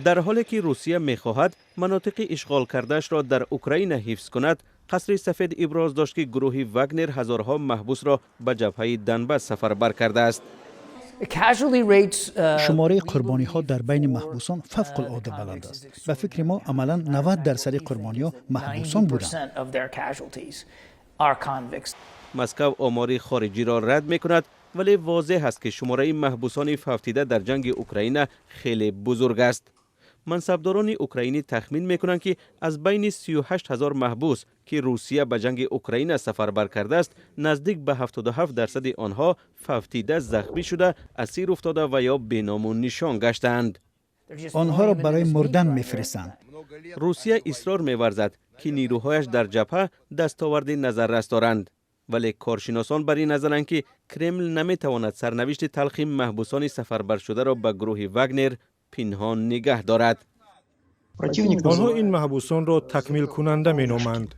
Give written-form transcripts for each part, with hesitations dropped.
در حالی که روسیه می‌خواهد مناطق اشغال کرده‌اش را در اوکراین حفظ کند، قصر سفید ابراز داشت که گروه واگنر هزارها محبوس را به جبهه دنباس سفربر کرده است. شماره قربانی ها در بین محبوسان فوق العاده بلند است. به فکر ما عملاً 90% قربانی ها محبوسان بودند. مسکو آمار خارجی را رد می کند، ولی واضح است که شماره محبوسان فوتیده در جنگ اوکراین خیلی بزرگ است. منصبداران اوکراینی تخمین میکنند که از بین 38,000 محبوس که روسیه به جنگ اوکراین سفربر کرده است، نزدیک به 77% آنها فوتیده، زخمی شده، اسیر افتاده و یا بینام و نشان گشتند. آنها را برای مردن میفرستند. روسیه اصرار می‌ورزد که نیروهایش در جبهه دستاورد نظررس دارند، ولی کارشناسان بر این نظرند که کرمل نمیتواند سرنوشت تلخ محبوسان سفربر شده را به گروه واگنر پنهان نگه دارد. آنها این محبوسان را تکمیل کننده مینامند.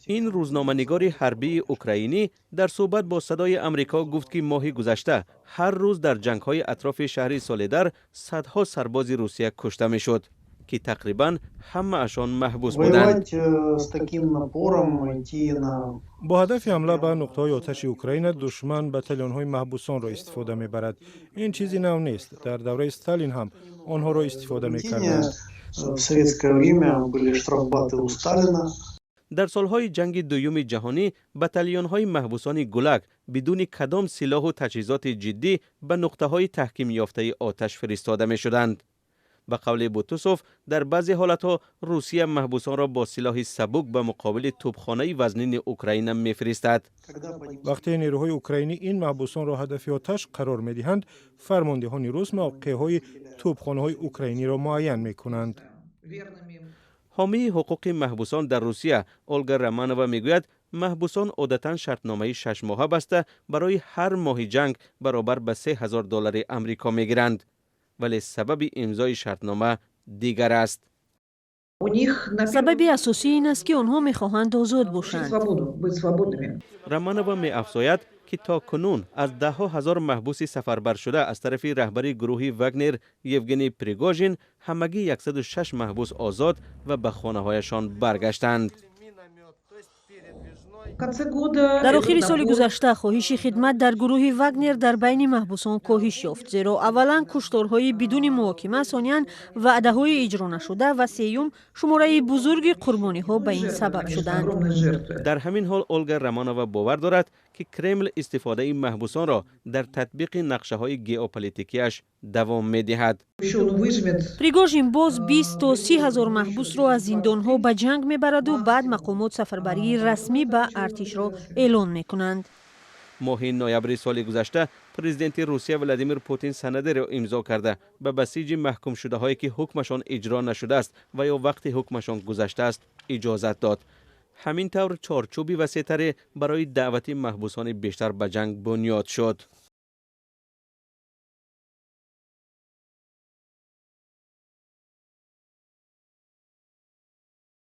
این روزنامه‌نگار حربی اوکراینی در صحبت با صدای آمریکا گفت که ماه گذشته هر روز در جنگ‌های اطراف شهر سولدار صدها سرباز روسیه کشته می‌شد که تقریباً همه اشان محبوس بودند. با هدف حمله به نقطه‌های آتش اوکراین، دشمن بتالون‌های محبوسان را استفاده می‌برد. این چیزی نو نیست. در دوره استالین هم آنها را استفاده می‌کردند. در سالهای جنگ دوم جهانی بتالون‌های محبوسان گولاگ بدون کدام سلاح و تجهیزات جدی به نقطه‌های تحکیم یافته آتش فرستاده می‌شدند. به قول بوتوسوف، در بعضی حالتها روسیه محبوسان را با سلاح سبک به مقابل توپخانه وزنین اوکراین می‌فرستد. وقتی نیروهای اوکراینی این محبوسان را هدف آتش قرار می‌دهند، فرماندهان روس موقع‌های توپخانه‌های اوکراینی را معین می‌کنند. حامی حقوق محبوسان در روسیه اولگا رامانووا میگوید محبوسان عادتاً شرطنامه 6 ماهه بسته برای هر ماه جنگ برابر به $3,000 آمریکا میگیرند، ولی سبب امضای شرطنامه دیگر است. سبب اساسی این است که آنها میخواهند آزاد باشند. رامانووا می‌افزاید که تا کنون از ده‌ها هزار محبوس سفربر شده از طرف رهبر گروه واگنر یوگنی پریگوژین همگی 106 محبوس آزاد و به خانه‌هایشان برگشتند. در آخر سال گذشته خواهش خدمت در گروه واگنر در بین محبوسان کاهش یافت، زیرا اولا کشتارهای بدون محاکمه، ثانیاً وعده‌های اجرا نشده و سوم شماره بزرگ قربانی‌ها به این سبب شدند. در همین حال اولگا رامانووا باور دارد که کرمل استفاده محبوسان را در تطبیق نقشه‌های ژئوپلیتیکی‌اش دوام می‌دهد. پریگوژین باز 20 تا 30 هزار محبوس را از زندان‌ها به جنگ می‌برد و بعد مقامات سفربری رسمی به ارتش را اعلان می‌کنند. ماه نوامبر سال گذشته پرزیدنت روسیه ولادیمیر پوتین سند را امضا کرده به بسیج محکوم شده هایی که حکمشان اجرا نشده است و یا وقتی حکمشان گذشته است اجازت داد. همین طور چارچوبی وسیع‌تر برای دعوت محبوسان بیشتر به جنگ بنیاد شد.